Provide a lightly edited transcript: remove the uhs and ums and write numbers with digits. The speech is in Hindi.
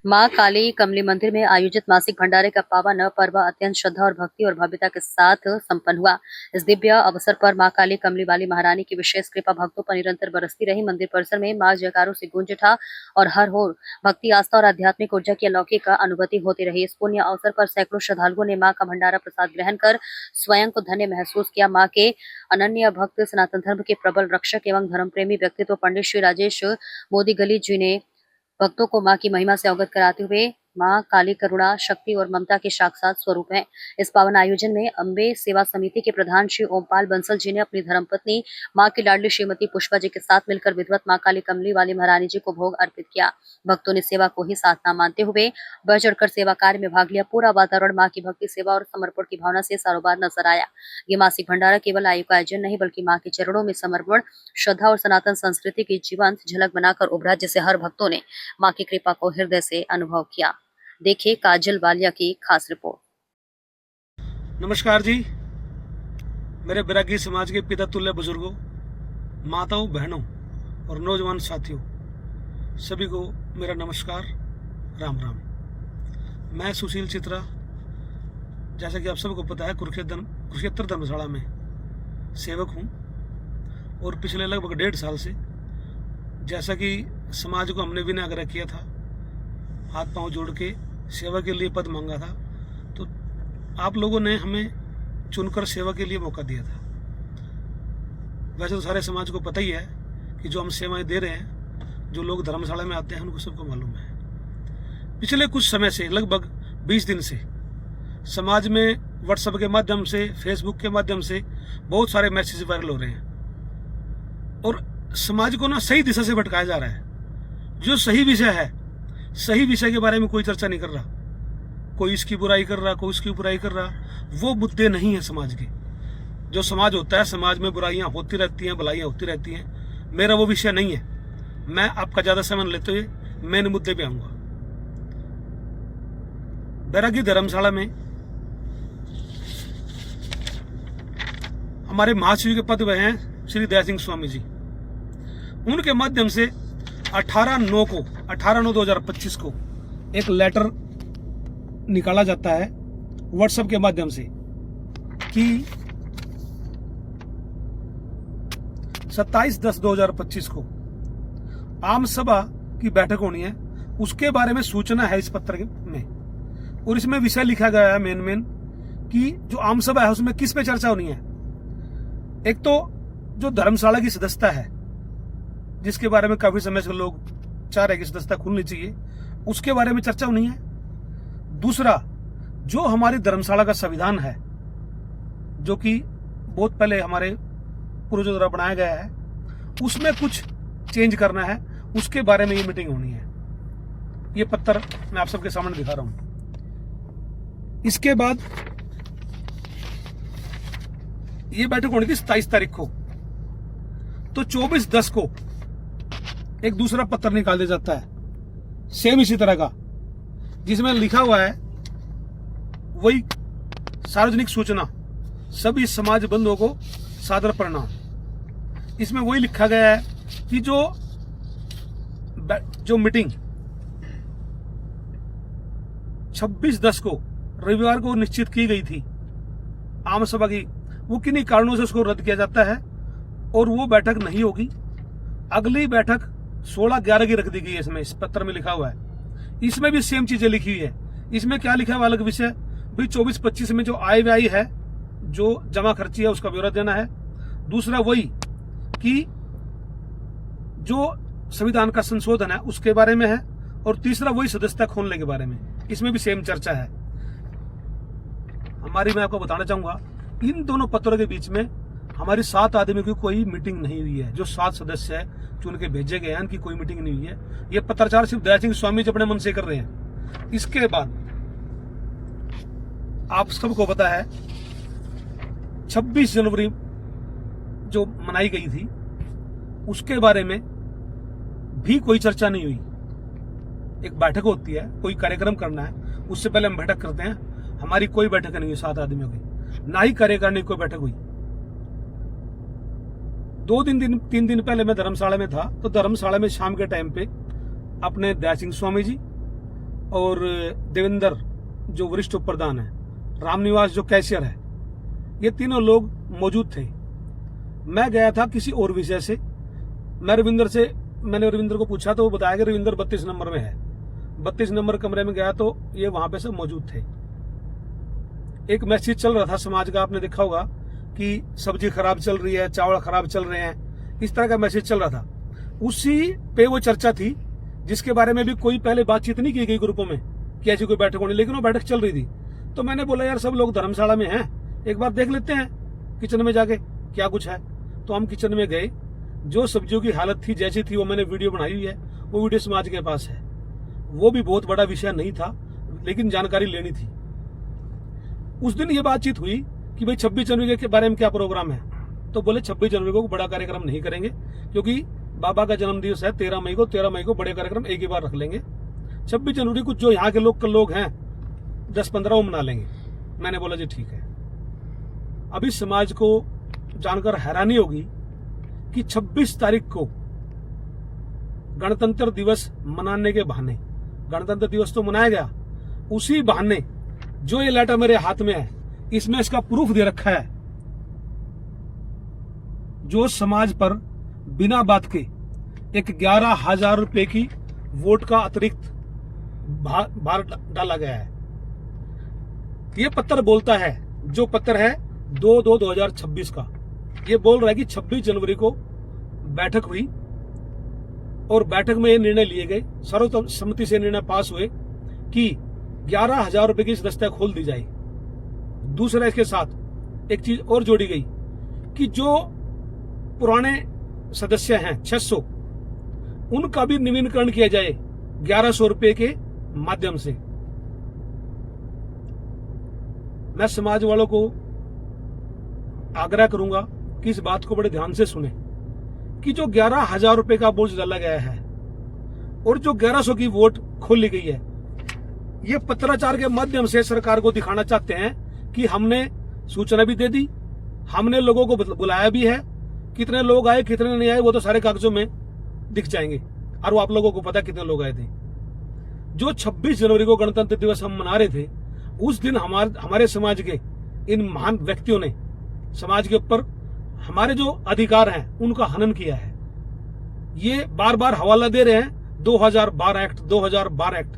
मां काली कमली मंदिर में आयोजित मासिक भंडारे का पावन पर्व अत्यंत श्रद्धा और भक्ति और भव्यता के साथ संपन्न हुआ। इस दिव्य अवसर पर मां काली कमली वाली महारानी की विशेष कृपा भक्तों पर निरंतर बरसती रही। मंदिर परिसर में मां जयकारों से गूंज उठा और हर ओर भक्ति, आस्था और आध्यात्मिक ऊर्जा की अलौकिक अनुभूति होती रही। इस पुण्य अवसर पर सैकड़ों श्रद्धालुओं ने मां का भंडारा प्रसाद ग्रहण कर स्वयं को धन्य महसूस किया। मां के अनन्य भक्त, सनातन धर्म के प्रबल रक्षक एवं धर्म प्रेमी व्यक्तित्व पंडित श्री राजेश मोदीगली जी ने भक्तों को मां की महिमा से अवगत कराते हुए मां काली करुणा, शक्ति और ममता के साक्षात स्वरूप हैं। इस पावन आयोजन में अम्बे सेवा समिति के प्रधान श्री ओमपाल बंसल जी ने अपनी धर्मपत्नी मां की लाडली श्रीमती पुष्पा जी के साथ मिलकर विधिवत मां काली कमली वाली महारानी जी को भोग अर्पित किया। भक्तों ने सेवा को ही साधना मानते हुए बढ़ चढ़कर सेवा कार्य में भाग लिया। पूरा वातावरण मां की भक्ति, सेवा और समर्पण की भावना से सारोबार नजर आया। ये मासिक भंडारा केवल आयु का आयोजन नहीं, बल्कि मां के चरणों में समर्पण, श्रद्धा और सनातन संस्कृति की जीवंत झलक बनाकर उभरा, जिसे हर भक्तों ने मां की कृपा को हृदय से अनुभव किया। देखिए काजल वालिया की खास रिपोर्ट। नमस्कार जी, मेरे बैरागी समाज के पिता तुल्य बुजुर्गों, माताओं, बहनों और नौजवान साथियों, सभी को मेरा नमस्कार, राम राम। मैं सुशील चित्रा, जैसा कि आप सबको पता है, कुरुक्षेत्र धर्मशाला में सेवक हूँ और पिछले लगभग 1.5 साल से, जैसा कि समाज को हमने विनय आग्रह किया था, हाथ पांव जोड़ के सेवा के लिए पद मांगा था, तो आप लोगों ने हमें चुनकर सेवा के लिए मौका दिया था। वैसे तो सारे समाज को पता ही है कि जो हम सेवाएं दे रहे हैं, जो लोग धर्मशाला में आते हैं, उनको सबको मालूम है। पिछले कुछ समय से, लगभग 20 दिन से, समाज में व्हाट्सएप के माध्यम से, फेसबुक के माध्यम से बहुत सारे मैसेज वायरल हो रहे हैं और समाज को ना सही दिशा से भटकाया जा रहा है। जो सही विषय है, सही विषय के बारे में कोई चर्चा नहीं कर रहा। कोई इसकी बुराई कर रहा, कोई उसकी बुराई कर रहा। वो मुद्दे नहीं है समाज के। जो समाज होता है, समाज में बुराइयां होती रहती हैं, भलाइयां होती रहती हैं। मेरा वो विषय नहीं है। मैं आपका ज्यादा समय लेते हुए मेन मुद्दे पे आऊंगा। बैरागी धर्मशाला में हमारे महाशिव के पद वह हैं श्री दया सिंह स्वामी जी। उनके माध्यम से 18/9/2025 को एक लेटर निकाला जाता है व्हाट्सएप के माध्यम से कि 27/10/2025 को आम सभा की बैठक होनी है। उसके बारे में सूचना है इस पत्र में, और इसमें विषय लिखा गया है मेन कि जो आम सभा है उसमें किस पे चर्चा होनी है। एक तो जो धर्मशाला की सदस्यता है, जिसके बारे में काफी समय से लोग चाह रहे हैं कि सदस्यता खुलनी चाहिए, उसके बारे में चर्चा होनी है। दूसरा, जो हमारी धर्मशाला का संविधान है, जो कि बहुत पहले हमारे पूर्वजों द्वारा बनाया गया है, उसमें कुछ चेंज करना है, उसके बारे में ये मीटिंग होनी है। ये पत्र मैं आप सबके सामने दिखा रहा हूं। इसके बाद ये बैठक होनी थी 27 तारीख को, तो 24/10 को एक दूसरा पत्र निकाल दिया जाता है, सेम इसी तरह का, जिसमें लिखा हुआ है वही सार्वजनिक सूचना, सभी समाज बंधुओं को सादर प्रणाम। इसमें वही लिखा गया है कि जो मीटिंग 26/10 को रविवार को निश्चित की गई थी आम सभा की, वो किन्हीं कारणों से उसको रद्द किया जाता है और वो बैठक नहीं होगी। अगली बैठक 16/11 की रख दी गई है। इसमें इस पत्र में लिखा हुआ है। इसमें भी सेम चीजें लिखी हुई है। इसमें क्या लिखा है, अलग विषय भाई 24-25 में जो आय व्यय है, जो जमा खर्ची है, उसका ब्यौरा देना है। दूसरा वही कि जो संविधान का संशोधन है उसके बारे में है, और तीसरा वही सदस्यता खोलने के बारे में। इसमें भी सेम चर्चा है हमारी। मैं आपको बताना चाहूंगा, इन दोनों पत्रों के बीच में हमारी 7 आदमियों की कोई मीटिंग नहीं हुई है। जो 7 सदस्य है चुन के भेजे गए हैं, उनकी कोई मीटिंग नहीं हुई है। ये पत्राचार सिर्फ दया सिंह स्वामी जी अपने मन से कर रहे हैं। इसके बाद आप सबको पता है 26 जनवरी जो मनाई गई थी, उसके बारे में भी कोई चर्चा नहीं हुई। एक बैठक होती है, कोई कार्यक्रम करना है, उससे पहले हम बैठक करते हैं। हमारी कोई बैठक नहीं हुई 7 आदमियों की, ना ही कार्यकारिणी कोई बैठक हुई। 3 दिन पहले मैं धर्मशाला में था, तो धर्मशाला में शाम के टाइम पे अपने दया सिंह स्वामी जी और देवेंद्र जो वरिष्ठ उप प्रधान है, रामनिवास जो कैशियर है, ये तीनों लोग मौजूद थे। मैं गया था किसी और विषय से। मैंने रविंद्र को पूछा तो वो बताया कि रविंद्र 32 नंबर में है। 32 नंबर कमरे में गया तो ये वहां पे सब मौजूद थे। एक मैसेज चल रहा था समाज का, आपने देखा होगा कि सब्जी खराब चल रही है, चावल खराब चल रहे हैं, इस तरह का मैसेज चल रहा था। उसी पे वो चर्चा थी जिसके बारे में भी कोई पहले बातचीत नहीं की गई ग्रुपों में कि ऐसी कोई बैठक होनी, लेकिन वो बैठक चल रही थी। तो मैंने बोला यार सब लोग धर्मशाला में हैं, एक बार देख लेते हैं किचन में जाके क्या कुछ है। तो हम किचन में गए। जो सब्जियों की हालत थी जैसी थी वो मैंने वीडियो बनाई हुई है, वो वीडियो समाज के पास है। वो भी बहुत बड़ा विषय नहीं था, लेकिन जानकारी लेनी थी। उस दिन ये बातचीत हुई कि भाई 26 जनवरी के बारे में क्या प्रोग्राम है। तो बोले 26 जनवरी को बड़ा कार्यक्रम नहीं करेंगे, क्योंकि बाबा का जन्म दिवस है 13 मई को बड़े कार्यक्रम एक ही बार रख लेंगे। 26 जनवरी को जो यहाँ के लोग हैं 10-15 वो मना लेंगे। मैंने बोला जी ठीक है। अभी समाज को जानकर हैरानी होगी कि 26 तारीख को गणतंत्र दिवस मनाने के बहाने, गणतंत्र दिवस तो मनाया गया, उसी बहाने जो ये लेटर मेरे हाथ में है इसमें इसका प्रूफ दे रखा है। जो समाज पर बिना बात के एक 11,000 रुपए की वोट का अतिरिक्त भार डाला गया है। ये पत्र बोलता है, जो पत्र है 2/2/2026 का, ये बोल रहा है कि 26 जनवरी को बैठक हुई और बैठक में ये निर्णय लिए गए, सर्वसम्मति से निर्णय पास हुए कि 11,000 रुपए की सदस्यता खोल दी जाए। दूसरा इसके साथ एक चीज और जोड़ी गई कि जो पुराने सदस्य हैं 600, उनका भी नवीनीकरण किया जाए 1100 रुपए के माध्यम से। मैं समाज वालों को आग्रह करूंगा कि इस बात को बड़े ध्यान से सुने कि जो 11,000 रुपए का बोझ डाला गया है और जो 1100 की वोट खोली गई है, ये पत्राचार के माध्यम से सरकार को दिखाना चाहते हैं कि हमने सूचना भी दे दी, हमने लोगों को बुलाया भी है। कितने लोग आए कितने नहीं आए वो तो सारे कागजों में दिख जाएंगे, और वो आप लोगों को पता कितने लोग आए थे। जो 26 जनवरी को गणतंत्र दिवस हम मना रहे थे, उस दिन हमारे समाज के इन महान व्यक्तियों ने समाज के ऊपर हमारे जो अधिकार हैं उनका हनन किया है। ये बार बार हवाला दे रहे हैं 2012 एक्ट